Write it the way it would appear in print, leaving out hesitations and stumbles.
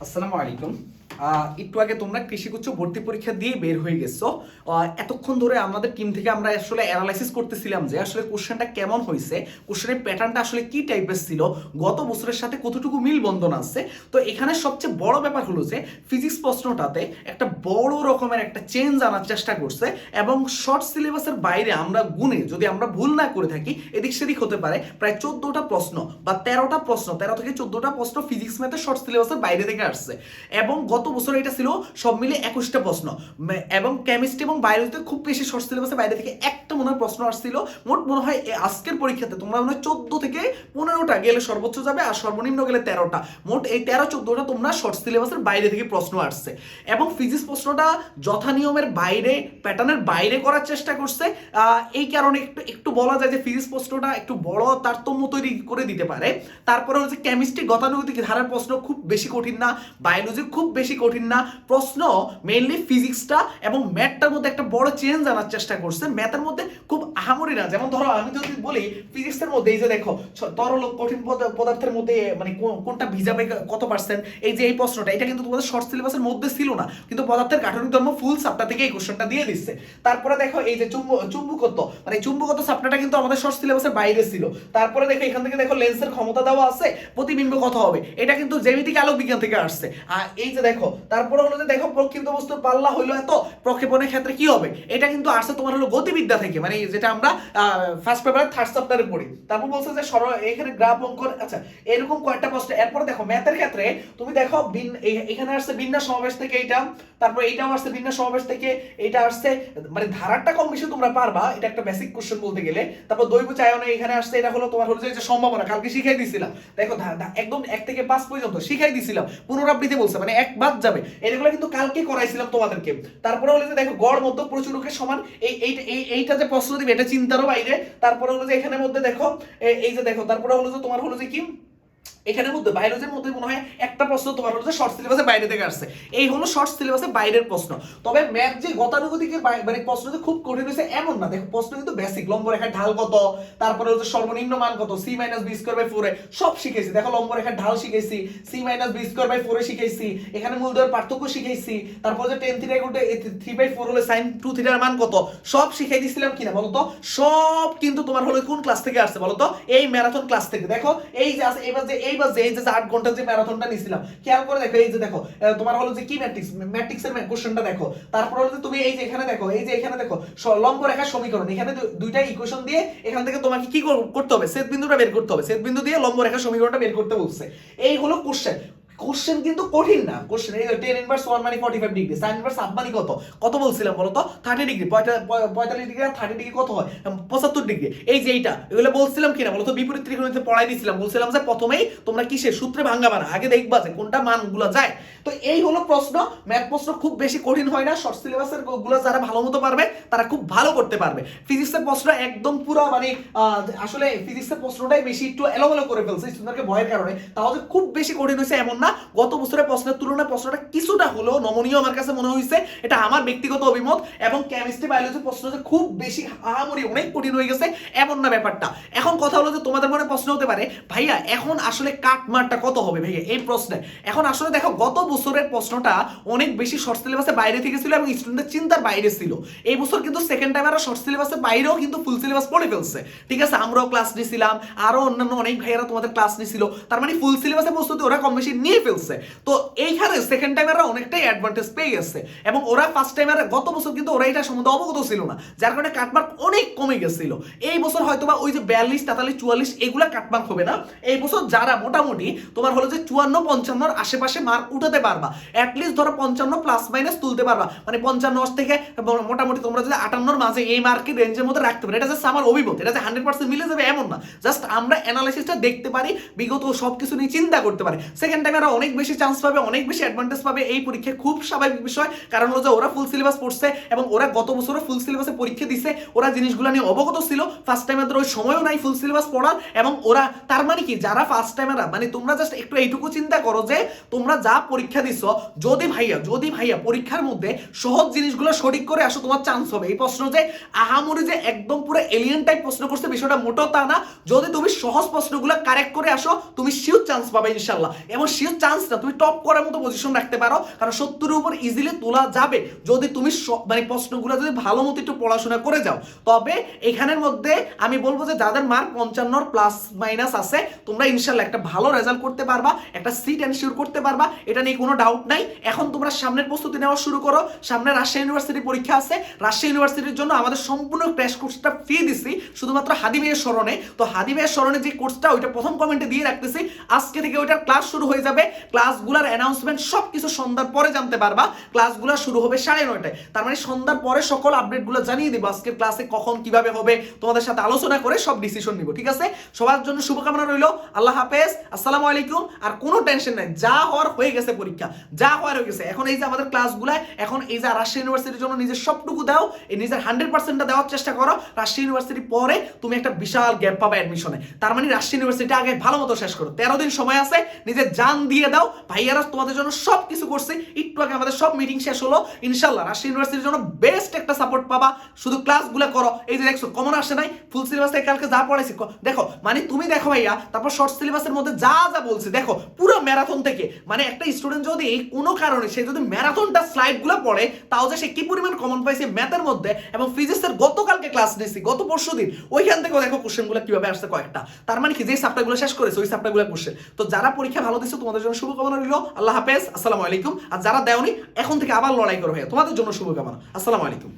আসসালামু আলাইকুম। একটু আগে তোমরা কৃষিগুচ্ছ ভর্তি পরীক্ষা দিয়ে বের হয়ে গেছো। এতক্ষণ ধরে আমাদের টিম থেকে আমরা আসলে অ্যানালাইসিস করতেছিলাম যে আসলে কোশ্চেনটা কেমন হয়েছে, কোশ্চেনের প্যাটার্নটা আসলে কি টাইপের ছিল, গত বছরের সাথে কতটুকু মিল বন্ধন আছে। তো এখানে সবচেয়ে বড় ব্যাপার হলো যে ফিজিক্স প্রশ্নটাতে একটা বড় রকমের একটা চেঞ্জ আনার চেষ্টা করছে এবং শর্ট সিলেবাসের বাইরে আমরা গুণে যদি আমরা ভুল না করে থাকি এদিক সেদিক হতে পারে প্রায় 14টা প্রশ্ন বা 13টা প্রশ্ন, 13 থেকে 14টা প্রশ্ন ফিজিক্স ম্যাথে শর্ট সিলেবাসের বাইরে থেকে আসছে। এবং গত বছর এটা ছিল সব মিলে 21টা প্রশ্ন, এবং কেমিস্ট্রি এবং বায়োলজিতে খুব বেশি শর্ট সিলেবাসের বাইরে থেকে একটা মনে হয় প্রশ্ন আসছিল। মোট মনে হয় আজকের পরীক্ষাতে তোমরা মনে হয় 14 থেকে 15টা গেলে সর্বোচ্চ যাবে, আর সর্বনিম্ন গেলে 13টা। মোট এই 13-14টা তোমরা শর্ট সিলেবাসের বাইরে থেকে প্রশ্ন আসছে এবং ফিজিক্স প্রশ্নটা যথা নিয়মের বাইরে, প্যাটার্নের বাইরে করার চেষ্টা করছে। এই কারণে একটু বলা যায় যে ফিজিক্স প্রশ্নটা একটু বড় তারতম্য তৈরি করে দিতে পারে। তারপরে হচ্ছে কেমিস্ট্রি গতানুগতিক ধারার প্রশ্ন খুব বেশি কঠিন না, বায়োলজি খুব বেশি কঠিন না। প্রশ্ন মেইনলি ফিজিক্সটা এবং ম্যাথটার মধ্যে একটা বড় চেঞ্জ আনার চেষ্টা করছে, ম্যাথের মধ্যে খুব আহামরি না। যেমন ধরো আমি যদি বলি ফিজিক্সের মধ্যে এই যে দেখো তরল কঠিন পদার্থের মধ্যে মানে কোনটা ভিজাবে কত পার্সেন্ট, এই যে এই প্রশ্নটা এটা কিন্তু তোমাদের শর্ট সিলেবাসের মধ্যে ছিল না, কিন্তু পদার্থের গাঠনিক ধর্ম ফুল সাপটা থেকে এই কোশ্চেনটা দিয়ে দিচ্ছে। তারপরে দেখো এই যে চুম্বকত্ব, মানে চুম্বকত্ব সাপটাটা কিন্তু আমাদের শর্ট সিলেবাসের বাইরে ছিল। তারপরে দেখো এখান থেকে দেখো লেন্সের ক্ষমতা দেওয়া আছে, প্রতিবিম্ব কত হবে, এটা কিন্তু জ্যামিতিক আলোক বিজ্ঞান থেকে আসছে। আর এই যে দেখো তারপরে হলো যে দেখো প্রক্ষিপ্ত বস্তুর পাল্লা হইলো এত, প্রক্ষেপণের ক্ষেত্রে কি হবে, এটা কিন্তু আসছে তোমার হলো গতিবিদ্যা থেকে, মানে যেটা আমরা ফার্স্ট পেপারে থার্ড চ্যাপ্টারে পড়ি। তারপর বলছে যে এখানে গ্রাফ অঙ্কন, আচ্ছা এরকম কয়েকটা প্রশ্ন। এরপরে দেখো ম্যাথের ক্ষেত্রে তুমি দেখো এখানে আসছে বিন্যাস সমাবেশ থেকে এইটা, তারপর এইটাও আসছে বিন্যাস সমাবেশ থেকে, এইটা আসছে, মানে ধারাটা কম বেশি তোমরা পারবা, এটা একটা বেসিক কোশ্চেন বলতে গেলে। তারপর দৈব চায়নে এখানে আসছে, এটা হলো তোমার হলো যে সম্ভাবনা, কালকে শিখাই দিছিলাম। দেখো একদম 1 থেকে 5 পর্যন্ত শিখাই দিছিলাম, পুনরাবৃত্তি বলছে মানে এক বাদ যাবে, এগুলো কিন্তু কালকে করাইছিলাম তোমাদেরকে। তারপরে হলো যে দেখো গড় মধ্য প্রচুরকের সমান, এইটা যে প্রশ্ন দিবে এটা চিন্তারও বাইরে। তারপরে হলো যে এখানের মধ্যে দেখো এই যে দেখো তারপরে হলো যে তোমার হলো যে কি এখানের মধ্যে বায়োলজির মধ্যে মনে হয় একটা প্রশ্ন তোমার হলো যে শর্ট সিলেবাসের বাইরে থেকে আসছে। এই হলো শর্ট সিলেবাসের বাইরের প্রশ্ন। তবে ম্যাথ যে গতানুগতিকের মানে প্রশ্ন যে খুব কঠিন হয়েছে এমন না, দেখো প্রশ্ন কিন্তু বেসিক, লম্ব রেখার ঢাল কত, তারপরে হচ্ছে সর্বনিম্ন মান কত, c - b² / 4 সব শিখেছি। দেখো লম্ব রেখার ঢাল শিখেছি, c - b² / 4 শিখেছি, এখানে মূলদ্বয়ের পার্থক্য শিখেছি, তারপর যে tan θ = 3/4 হলে sin 2θ এর মান কত, সব শিখাই দিছিলাম কিনা বলতো? সব কিন্তু তোমার হলো কোন ক্লাস থেকে আসছে বলতো? এই ম্যারাথন ক্লাস থেকে। দেখো এই যে আছে এবার যে এই যে 8 ঘন্টা যে ম্যারাথনটা নিছিলাম, খেয়াল করে দেখো এই যে দেখো তোমার হলো যে কি ম্যাট্রিক্সের কোশ্চেনটা দেখো। তারপর হলো যে তুমি এই যে এখানে দেখো, এই যে এখানে দেখো লম্ব রেখার সমীকরণ, এখানে দুইটা ইকুয়েশন দিয়ে এখান থেকে তোমাকে কি করতে হবে, ছেদ বিন্দুটা বের করতে হবে, ছেদ বিন্দু দিয়ে লম্ব রেখার সমীকরণটা বের করতে বলছে। এই হলো কোশ্চেন কিন্তু কঠিন না। কোশ্চেন এই tan ইনভার্স 1 মানে 45 ডিগ্রি, sin ইনভার্স হাফ মানে কত বলছিলাম বলো তো? 30 ডিগ্রি, 45 ডিগ্রি আর 30 ডিগ্রি কত হয়? 75 ডিগ্রি। এই যে এইটা এগুলো বলছিলাম কিনা বলো তো? বিপরীত ত্রিকোণমিতিতে পড়াই দিছিলাম, বলছিলাম যে প্রথমেই তোমরা কিসের সূত্রে ভাঙাবা না, আগে দেখবা যে কোনটা মানগুলো যায়। তো এই হলো প্রশ্ন। ম্যাথ প্রশ্ন খুব বেশি কঠিন হয় না, শর্ট সিলেবাসের গুলো যারা ভালো মতো পারবে তারা খুব ভালো করতে পারবে। ফিজিক্সের প্রশ্ন একদম পুরো মানে আসলে ফিজিক্সের প্রশ্নটাই বেশি একটু এলোমেলো করে ফেলছে স্টুডেন্টকে ভয়ের কারণে, তাহলে খুব বেশি কঠিন হয়েছে এমন না। গত বছরের প্রশ্নের তুলনায় প্রশ্নটা কিছুটা হলো নমনীয় আমার কাছে মনে হয়েছে, এটা আমার ব্যক্তিগত অভিমত। এবং কেমিস্ট্রি বায়োলজি প্রশ্ন যে খুব বেশি আহামরি অনেক কঠিন হয়ে গেছে এমন না ব্যাপারটা। এখন কথা হলো যে তোমাদের মনে প্রশ্ন হতে পারে ভাইয়া এখন আসলে কাটমারটা কত হবে ভাইয়া এই প্রশ্নে? এখন আসলে দেখো গত বছরের প্রশ্নটা অনেক বেশি শর্ট সিলেবাসের বাইরে থেকে ছিল এবং স্টুডেন্টের চিন্তার বাইরে ছিল। এই বছর কিন্তু সেকেন্ড টাইম আরো শর্ট সিলেবাসের বাইরেও কিন্তু ফুল সিলেবাস পড়ে ফেলছে। ঠিক আছে, আমরাও ক্লাস নিছিলাম, আরো অন্যান্য অনেক ভাইয়েরা তোমাদের ক্লাস নিছিল, তার মানে ফুল সিলেবাসের প্রস্তুতি ওরা কম বেশি নিয়ে ফেলছে। তো এইখানে সেকেন্ড টাইমাররা অনেকটাই অ্যাডভান্টেজ পেয়ে গেছে এবং ওরা ফার্স্ট টাইমার গত বছর কিন্তু ওরা এটা সম্বন্ধে অবগত ছিল না, যার কারণে কাটমার্ক অনেক কমে গেছিল। এই বছর হয়তোবা ওই যে 42, 43, 44 এগুলা কাটমার্ক হবে না। এই বছর যারা মোটামুটি তোমার হলো যে 54, 55 আশেপাশে মার্ক উঠাতে পারবা, অ্যাটলিস্ট ধরো 55 প্লাস মাইনাস তুলতে পারবা, মানে 55 থেকে মোটামুটি তোমরা যদি 58 মাঝে এই মার্কের রেঞ্জের মধ্যে রাখতে পারো, এটা জাস্ট আমার অভিমত, এটা যে 100% মিলে যাবে এমন না, জাস্ট আমরা অ্যানালাইসিসটা দেখতে পারি, বিগত সবকিছু নিয়ে চিন্তা করতে পারি। সেকেন্ড টাইমে অনেক বেশি চান্স পাবে, অনেক বেশি অ্যাডভান্টেজ পাবে। এই পরীক্ষা খুব স্বাভাবিক বিষয়, কারণ হলো যে ওরা ফুল সিলেবাস পড়ছে এবং ওরা গত বছরও ফুল সিলেবাসে পরীক্ষা দিছে, ওরা জিনিসগুলো নিয়ে অবগত ছিল। ফার্স্ট টাইমের ওই সময়ও নাই ফুল সিলেবাস পড়ার, এবং ওরা তার মানে কি যারা ফার্স্ট টাইমেরা, মানে তোমরা জাস্ট একটু এইটুকু চিন্তা করো যে তোমরা যা পরীক্ষা দিছো, যদি ভাইয়া পরীক্ষার মধ্যে সহজ জিনিসগুলো সঠিক করে আসো তোমার চান্স হবে। এই প্রশ্ন যে আহামরি যে একদম পুরো এলিয়েন টাইপ প্রশ্ন করছে বিষয়টা মোটেও তা না। যদি তুমি সহজ প্রশ্নগুলো কারেক্ট করে আসো তুমি শিওর চান্স পাবে ইনশাআল্লাহ, এবং শিওর কিন্তু চান্স না, তুমি টপ করার মতো পজিশন রাখতে পারো, কারণ 70-এর উপর ইজিলি তোলা যাবে যদি তুমি মানে প্রশ্নগুলো যদি ভালো মতো একটু পড়াশোনা করে যাও। তবে এখানের মধ্যে আমি বলবো যে যাদের মার্ক 55 প্লাস মাইনাস আছে তোমরা ইনশাল্লাহ একটা ভালো রেজাল্ট করতে পারবা, একটা সিট এনশিওর করতে পারবা, এটা নিয়ে কোনো ডাউট নাই। এখন তোমরা সামনের প্রস্তুতি নেওয়া শুরু করো। সামনে রাজশাহী ইউনিভার্সিটির পরীক্ষা আছে, রাজশাহী ইউনিভার্সিটির জন্য আমাদের সম্পূর্ণ ক্র্যাশ কোর্সটা ফ্রি দিছি শুধুমাত্র হাদি ভাইয়ের স্মরণে। তো হাদি ভাইয়ের স্মরণে যে কোর্সটা ওইটা প্রথম কমেন্টে দিয়ে রাখতেছি, আজকে থেকে ওইটার ক্লাস শুরু হয়ে যাবে। ক্লাসগুলোর অ্যানাউন্সমেন্ট সব কিছু সন্ধ্যার পরে জানতে পারবা। ক্লাসগুলো শুরু হবে 9:30টায়, তার মানে সন্ধ্যার পরে সকল আপডেটগুলো জানিয়ে দিব। আজকের ক্লাসে কখন কিভাবে হবে তোমাদের সাথে আলোচনা করে সব ডিসিশন নিব, ঠিক আছে? সবার জন্য শুভকামনা রইল। আল্লাহ হাফেজ, আসসালামু আলাইকুম। আর কোনো টেনশন নাই, যা হওয়ার হয়ে গেছে, পরীক্ষা যা হওয়ার হয়ে গেছে। এখন এই যে আমাদের ক্লাসগুলো, এখন এই যে রাজশাহী ইউনিভার্সিটির জন্য নিজের সবটুকু দাও, এই নিজের 100%টা দেওয়ার চেষ্টা করো। রাজশাহী ইউনিভার্সিটি পরে তুমি একটা বিশাল গ্যাপ পাবে অ্যাডমিশনে, তার মানে রাজশাহী ইউনিভার্সিটি আগে ভালো মতো শেষ করো। 13 দিন সময় আছে, নিজের জান দিয়ে দাও। ভাইয়ারা তোমাদের জন্য সব কিছু করছে। একটু আগে আমাদের সব মিটিং শেষ হলো, ইনশাল্লাহ রাজশাহী ইউনিভার্সিটির জন্য বেস্ট একটা সাপোর্ট পাবা। শুধু ক্লাসগুলো করো। এই যে দেখছো কমন আসে নাই, ফুল সিলেবাস থেকে কালকে যা পড়াইছি দেখো, মানে তুমি দেখো ভাইয়া, তারপর শর্ট সিলেবাসের মধ্যে যা যা বলছে দেখো, পুরো ম্যারাথন থেকে, মানে একটা স্টুডেন্ট যদি কোনো কারণে সে যদি ম্যারাথনটা স্লাইডগুলো পড়ে, তাও যে সে কি পরিমাণ কমন পাইছে ম্যাথের মধ্যে। এবং ফিজিক্সের গতকালকে ক্লাস নিয়েছি, গত পরশুদিন, ওইখান থেকে দেখো কোশ্চেনগুলো কিভাবে আসছে কয়েকটা। তার মানে কি, যে চ্যাপ্টারগুলো শেষ করেছে ওই চ্যাপ্টারগুলো কোশ্চেন। তো যারা পরীক্ষা ভালো দিচ্ছে তোমাদের জন্য শুভকামনা রইল। আল্লাহ হাফেজ, আসসালামু আলাইকুম। আর যারা দেওনি এখন থেকে আবার লড়াই করো ভাইয়া, তোমাদের জন্য শুভকামনা। আসসালামু আলাইকুম।